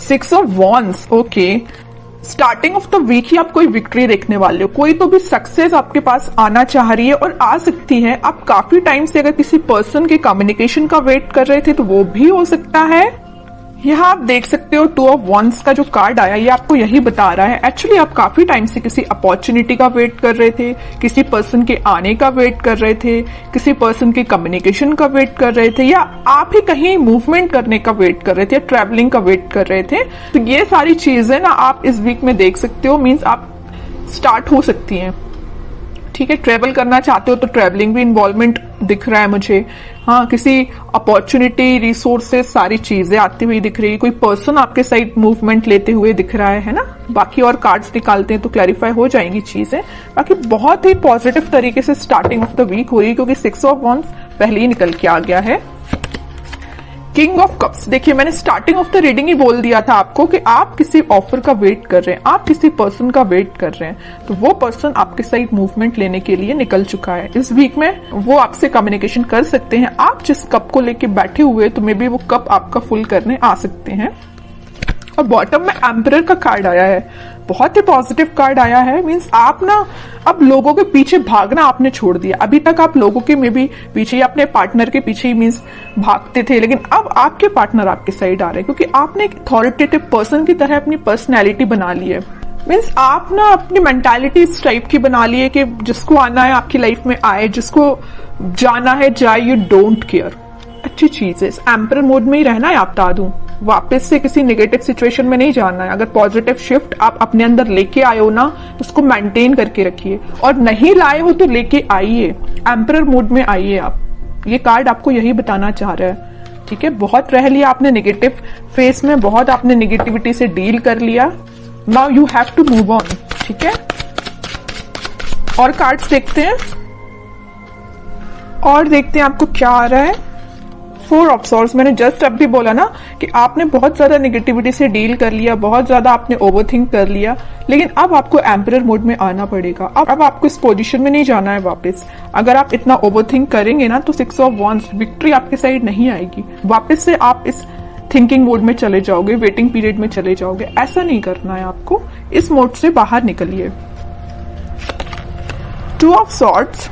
6 of wands, okay. Starting off the week ही आप कोई विक्ट्री देखने वाले हो, कोई तो भी सक्सेस आपके पास आना चाह रही है और आ सकती है। आप काफी टाइम से अगर किसी पर्सन के कम्युनिकेशन का वेट कर रहे थे तो वो भी हो सकता है। यहाँ आप देख सकते हो 2 ऑफ वॉन्ड्स का जो कार्ड आया ये आपको यही बता रहा है एक्चुअली आप काफी टाइम से किसी अपॉर्चुनिटी का वेट कर रहे थे, किसी पर्सन के आने का वेट कर रहे थे, किसी पर्सन के कम्युनिकेशन का वेट कर रहे थे, या आप ही कहीं मूवमेंट करने का वेट कर रहे थे, या ट्रैवलिंग का वेट कर रहे थे। तो ये सारी चीजें ना आप इस वीक में देख सकते हो, मीन्स आप स्टार्ट हो सकती हैं। ठीक है, ट्रेवल करना चाहते हो तो ट्रेवलिंग भी इन्वॉल्वमेंट दिख रहा है मुझे। हाँ, किसी अपॉर्चुनिटी, रिसोर्सेस, सारी चीजें आती हुई दिख रही है। कोई पर्सन आपके साइड मूवमेंट लेते हुए दिख रहा है ना। बाकी और कार्ड्स निकालते हैं तो क्लैरिफाई हो जाएंगी चीजें। बाकी बहुत ही पॉजिटिव तरीके से स्टार्टिंग ऑफ द वीक हो रही है क्योंकि 6 ऑफ वॉन्ड्स पहले ही निकल के आ गया है। किंग ऑफ कप्स, देखिए मैंने स्टार्टिंग ऑफ द रीडिंग ही बोल दिया था आपको कि आप किसी ऑफर का वेट कर रहे हैं, आप किसी पर्सन का वेट कर रहे हैं, तो वो पर्सन आपके साइड मूवमेंट लेने के लिए निकल चुका है। इस वीक में वो आपसे कम्युनिकेशन कर सकते हैं। आप जिस कप को लेके बैठे हुए तो मे बी वो कप आपका फुल करने आ सकते हैं। और बॉटम में एम्परर का कार्ड आया है, बहुत ही पॉजिटिव कार्ड आया है। मींस आप ना अब लोगों के पीछे भागना आपने छोड़ दिया। अभी तक आप लोगों के में भी पीछे, अपने पार्टनर के पीछे ही मींस भागते थे, लेकिन अब आपके पार्टनर आपके साइड आ रहे हैं क्योंकि आपने एक अथॉरिटेटिव पर्सन की तरह अपनी पर्सनैलिटी बना ली है। मीन्स आप ना अपनी मेंटालिटी इस टाइप की बना ली है कि जिसको आना है आपकी लाइफ में आए, जिसको जाना है जाए, यू डोंट केयर। अच्छी चीज है, इस एम्परर मोड में ही रहना है। आप बता दूं, वापस से किसी नेगेटिव सिचुएशन में नहीं जाना है। अगर पॉजिटिव शिफ्ट आप अपने अंदर लेके आए हो ना, उसको मेंटेन करके रखिए, और नहीं लाए हो तो लेके आइए, एम्परर मोड में आइए आप। ये कार्ड आपको यही बताना चाह रहा है। ठीक है, बहुत रह लिया आपने नेगेटिव फेस में, बहुत आपने नेगेटिविटी से डील कर लिया। Now you have to move on. ठीक है, और कार्ड्स देखते हैं और देखते हैं आपको क्या आ रहा है। 4 ऑफ सॉर्ड्स, मैंने जस्ट अब भी बोला ना कि आपने बहुत ज्यादा नेगेटिविटी से डील कर लिया, बहुत ज्यादा आपने ओवरथिंक कर लिया, लेकिन अब आपको एम्परर मोड में आना पड़ेगा। अब आपको इस पोजीशन में नहीं जाना है वापस। अगर आप इतना ओवरथिंक करेंगे ना तो 6 ऑफ वॉन्ड्स, विक्ट्री आपके साइड नहीं आएगी। वापस से आप इस थिंकिंग मोड में चले जाओगे, वेटिंग पीरियड में चले जाओगे। ऐसा नहीं करना है आपको, इस मोड से बाहर निकलिए। 2 of swords,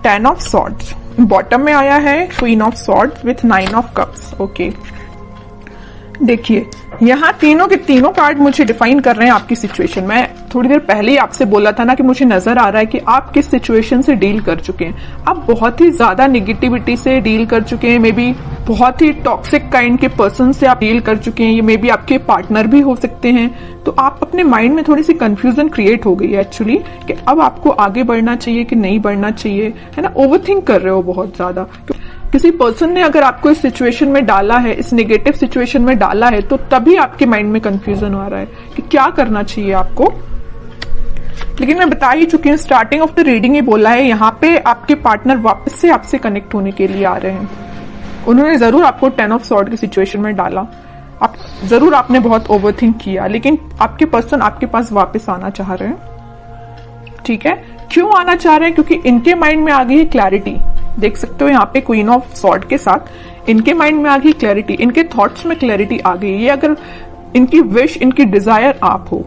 10 of swords, bottom में आया है queen of swords with 9 of cups. Okay, देखिए यहाँ तीनों के तीनों कार्ड मुझे डिफाइन कर रहे हैं आपकी सिचुएशन। मैं थोड़ी देर पहले ही आपसे बोला था ना कि मुझे नजर आ रहा है कि आप किस सिचुएशन से डील कर चुके हैं। आप बहुत ही ज्यादा नेगेटिविटी से डील कर चुके हैं, मे बी बहुत ही टॉक्सिक काइंड के पर्सन से आप डील कर चुके हैं। ये मे बी आपके पार्टनर भी हो सकते हैं। तो आप अपने माइंड में थोड़ी सी कंफ्यूजन क्रिएट हो गई है एक्चुअली कि अब आपको आगे बढ़ना चाहिए कि नहीं बढ़ना चाहिए, है ना। ओवरथिंक कर रहे हो बहुत ज्यादा। किसी पर्सन ने अगर आपको इस सिचुएशन में डाला है, इस नेगेटिव सिचुएशन में डाला है, तो तभी आपके माइंड में कंफ्यूजन आ रहा है कि क्या करना चाहिए आपको। लेकिन मैं बता ही चुकी हूँ, स्टार्टिंग ऑफ द रीडिंग ही बोला है, यहाँ पे आपके पार्टनर वापस से आपसे कनेक्ट होने के लिए आ रहे हैं। उन्होंने जरूर आपको 10 ऑफ सॉर्ड की सिचुएशन में डाला, आप जरूर आपने बहुत ओवरथिंक किया, लेकिन आपके पर्सन आपके पास वापस आना चाह रहे हैं। ठीक है, क्यों आना चाह रहे हैं? क्योंकि इनके माइंड में आ गई है क्लैरिटी। देख सकते हो यहाँ पे क्वीन ऑफ सॉर्ड के साथ इनके माइंड में आ गई क्लैरिटी, इनके थॉट्स में क्लैरिटी आ गई। ये अगर इनकी विश, इनकी डिजायर आप हो,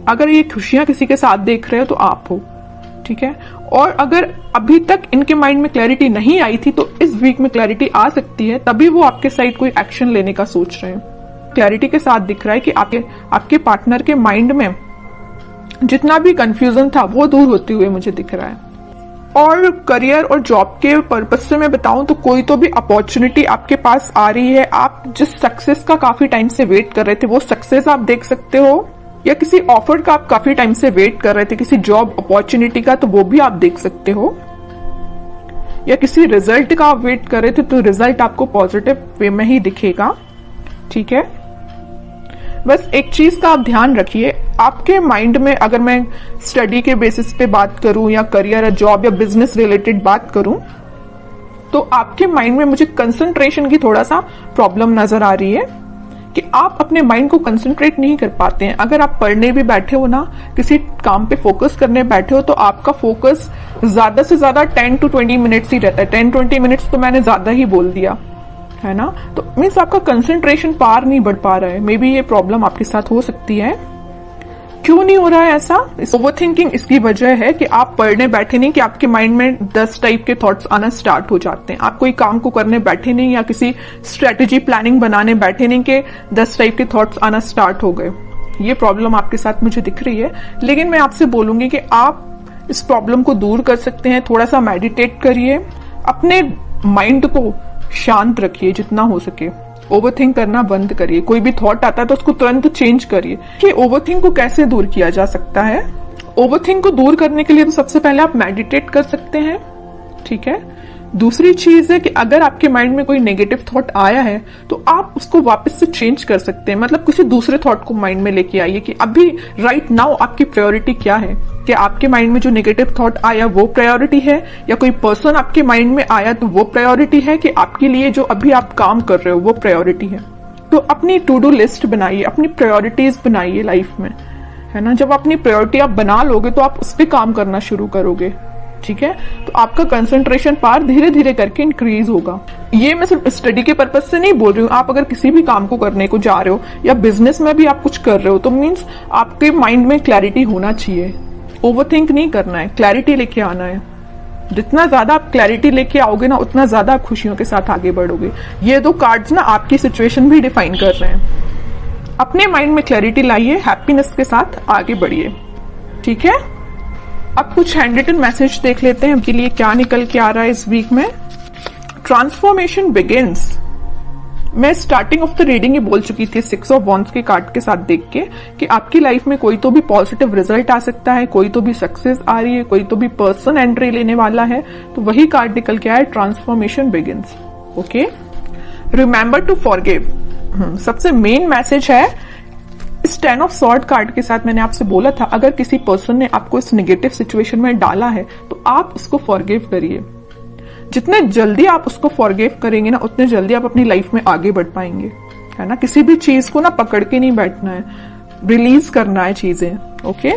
अगर ये खुशियां किसी के साथ देख रहे हो तो आप हो। ठीक है, और अगर अभी तक इनके माइंड में क्लैरिटी नहीं आई थी तो इस वीक में क्लैरिटी आ सकती है, तभी वो आपके साइड कोई एक्शन लेने का सोच रहे हैं। क्लैरिटी के साथ दिख रहा है कि आपके पार्टनर के माइंड में जितना भी कंफ्यूजन था वो दूर होते हुए मुझे दिख रहा है। और करियर और जॉब के पर्पज से मैं बताऊं तो कोई तो भी अपॉर्चुनिटी आपके पास आ रही है। आप जिस सक्सेस का काफी टाइम से वेट कर रहे थे वो सक्सेस आप देख सकते हो, या किसी ऑफर का आप काफी टाइम से वेट कर रहे थे, किसी जॉब अपॉर्चुनिटी का, तो वो भी आप देख सकते हो। या किसी रिजल्ट का आप वेट कर रहे थे तो रिजल्ट आपको पॉजिटिव वे में ही दिखेगा। ठीक है, बस एक चीज का आप ध्यान रखिए, आपके माइंड में, अगर मैं स्टडी के बेसिस पे बात करूं या करियर या जॉब या बिजनेस रिलेटेड बात करूं, तो आपके माइंड में मुझे कंसंट्रेशन की थोड़ा सा प्रॉब्लम नजर आ रही है कि आप अपने माइंड को कंसंट्रेट नहीं कर पाते हैं। अगर आप पढ़ने भी बैठे हो ना, किसी काम पे फोकस करने बैठे हो, तो आपका फोकस ज्यादा से ज्यादा 10 to 20 मिनट्स ही रहता है। 10-20 मिनट्स तो मैंने ज्यादा ही बोल दिया। है ना। तो मीन्स आपका कंसंट्रेशन पार नहीं बढ़ पा रहा है, मे बी ये प्रॉब्लम आपके साथ हो सकती है। क्यों नहीं हो रहा है ऐसा? ओवरथिंकिंग इसकी वजह है कि आप पढ़ने बैठे नहीं कि आपके माइंड में 10 टाइप के थॉट्स आना स्टार्ट हो जाते हैं। आप कोई काम को करने बैठे नहीं या किसी स्ट्रेटेजी प्लानिंग बनाने बैठे नहीं कि 10 टाइप के थॉट्स आना स्टार्ट हो गए। ये प्रॉब्लम आपके साथ मुझे दिख रही है, लेकिन मैं आपसे बोलूंगी कि आप इस प्रॉब्लम को दूर कर सकते हैं। थोड़ा सा मेडिटेट करिए, अपने माइंड को शांत रखिए जितना हो सके, ओवरथिंक करना बंद करिए। कोई भी थॉट आता है तो उसको तुरंत चेंज करिए। कि ओवरथिंक को कैसे दूर किया जा सकता है? ओवरथिंक को दूर करने के लिए तो सबसे पहले आप मेडिटेट कर सकते हैं, ठीक है। दूसरी चीज है कि अगर आपके माइंड में कोई नेगेटिव थॉट आया है तो आप उसको वापस से चेंज कर सकते हैं। मतलब किसी दूसरे थॉट को माइंड में लेके आइए कि अभी राइट नाउ आपकी प्रायोरिटी क्या है। क्या आपके माइंड में जो नेगेटिव थॉट आया वो प्रायोरिटी है, या कोई पर्सन आपके माइंड में आया तो वो प्रायोरिटी है, कि आपके लिए जो अभी आप काम कर रहे हो वो प्रायोरिटी है। तो अपनी टू डू लिस्ट बनाइए, अपनी प्रायोरिटीज बनाइए लाइफ में, है ना। जब अपनी प्रायोरिटी आप बना लोगे तो आप उस पर काम करना शुरू करोगे, ठीक है। तो आपका कंसंट्रेशन पावर धीरे धीरे करके इंक्रीज होगा। ये मैं सिर्फ स्टडी के पर्पज से नहीं बोल रही हूँ। आप अगर किसी भी काम को करने को जा रहे हो या बिजनेस में भी आप कुछ कर रहे हो तो मीन्स आपके माइंड में क्लैरिटी होना चाहिए। ओवरथिंक नहीं करना है, क्लैरिटी लेके आना है। जितना ज्यादा आप क्लैरिटी लेके आओगे ना, उतना ज्यादा आप खुशियों के साथ आगे बढ़ोगे। ये 2 कार्ड्स ना आपकी सिचुएशन भी डिफाइन कर रहे हैं। अपने माइंड में क्लैरिटी लाइए, हैप्पीनेस के साथ आगे बढ़िए, ठीक है। अब कुछ हैंड रिटन मैसेज देख लेते हैं उनके लिए क्या निकल के आ रहा है इस वीक में। Transformation begins. मैं स्टार्टिंग ऑफ द रीडिंग ही बोल चुकी थी 6 ऑफ वॉन्ड्स के कार्ड के साथ देख के कि आपकी लाइफ में कोई तो भी पॉजिटिव रिजल्ट आ सकता है, कोई तो भी सक्सेस आ रही है, कोई तो भी पर्सन एंट्री लेने वाला है। तो वही कार्ड निकल के आया, transformation begins. Okay, remember to forgive. सबसे मेन मैसेज है इस 10 ऑफ सॉर्ड कार्ड के साथ। मैंने आपसे बोला था अगर किसी पर्सन ने आपको इस नेगेटिव सिचुएशन में डाला है तो आप उसको फॉरगिव करिए। जितने जल्दी आप उसको फॉरगिव करेंगे ना, उतने जल्दी आप अपनी लाइफ में आगे बढ़ पाएंगे, है ना। किसी भी चीज को ना पकड़ के नहीं बैठना है, रिलीज करना है चीजें। Okay,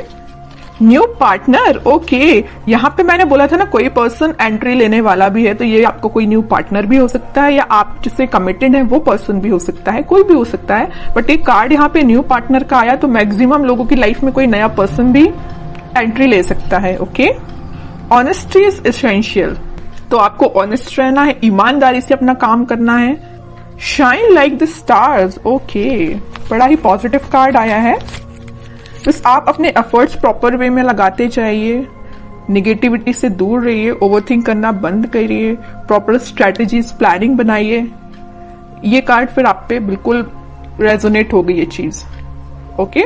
new partner. ओके, यहाँ पे मैंने बोला था ना कोई पर्सन एंट्री लेने वाला भी है, तो ये आपको कोई न्यू पार्टनर भी हो सकता है, या आप जिससे कमिटेड है वो पर्सन भी हो सकता है, कोई भी हो सकता है। बट एक कार्ड यहाँ पे न्यू पार्टनर का आया, तो मैक्सिमम लोगों की लाइफ में कोई नया पर्सन भी एंट्री ले सकता है। Okay, honesty is essential. तो आपको ऑनेस्ट रहना है, ईमानदारी से अपना काम करना है। Shine like the stars. Okay, बड़ा ही पॉजिटिव कार्ड आया है। बस आप अपने एफर्ट्स प्रॉपर वे में लगाते जाइए, निगेटिविटी से दूर रहिए, ओवरथिंक करना बंद करिए, प्रॉपर स्ट्रेटेजीज प्लानिंग बनाइए। ये कार्ड फिर आप पे बिल्कुल रेजोनेट होगी ये चीज। ओके।